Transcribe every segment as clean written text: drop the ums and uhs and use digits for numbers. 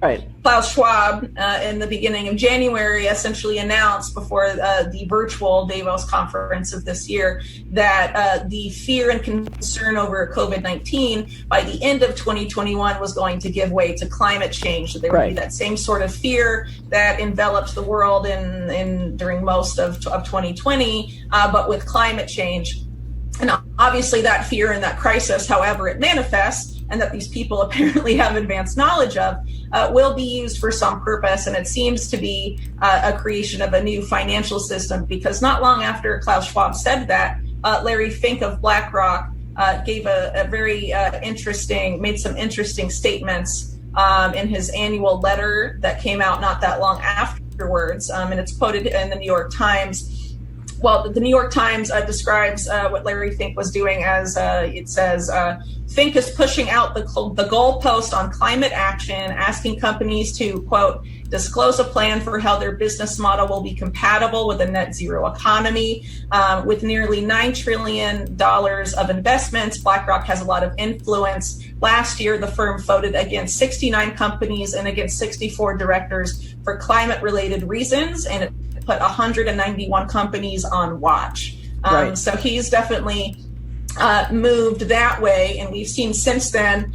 Right. Klaus Schwab, in the beginning of January, essentially announced before the virtual Davos conference of this year that the fear and concern over COVID-19 by the end of 2021 was going to give way to climate change. That there would be that same sort of fear that enveloped the world during most of 2020, but with climate change. And obviously that fear and that crisis, however it manifests, and that these people apparently have advanced knowledge of, will be used for some purpose. And it seems to be a creation of a new financial system, because not long after Klaus Schwab said that, Larry Fink of BlackRock gave a very made some interesting statements in his annual letter that came out not that long afterwards. And it's quoted in the New York Times. Well, the New York Times describes what Larry Fink was doing as, it says, Fink is pushing out the goalpost on climate action, asking companies to, quote, disclose a plan for how their business model will be compatible with a net zero economy. With nearly $9 trillion of investments, BlackRock has a lot of influence. Last year, the firm voted against 69 companies and against 64 directors for climate-related reasons, and it put 191 companies on watch. So he's definitely moved that way, and we've seen since then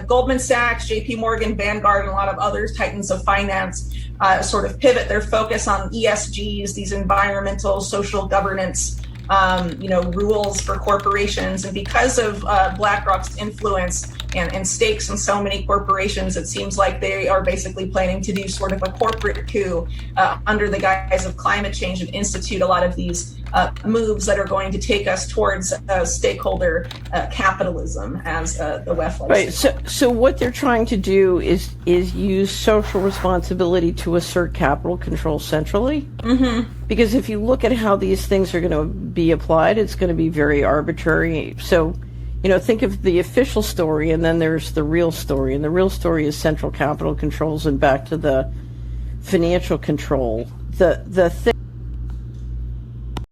Goldman Sachs, JP Morgan, Vanguard, and a lot of other titans of finance sort of pivot their focus on ESGs, these environmental, social governance rules for corporations. And because of BlackRock's influence and stakes in so many corporations, it seems like they are basically planning to do sort of a corporate coup under the guise of climate change and institute a lot of these moves that are going to take us towards stakeholder capitalism, as the WEF likes to. So what they're trying to do is use social responsibility to assert capital control centrally. Mm-hmm. Because if you look at how these things are going to be applied, it's going to be very arbitrary. So, think of the official story, and then there's the real story. And the real story is central capital controls, and back to the financial control. The thing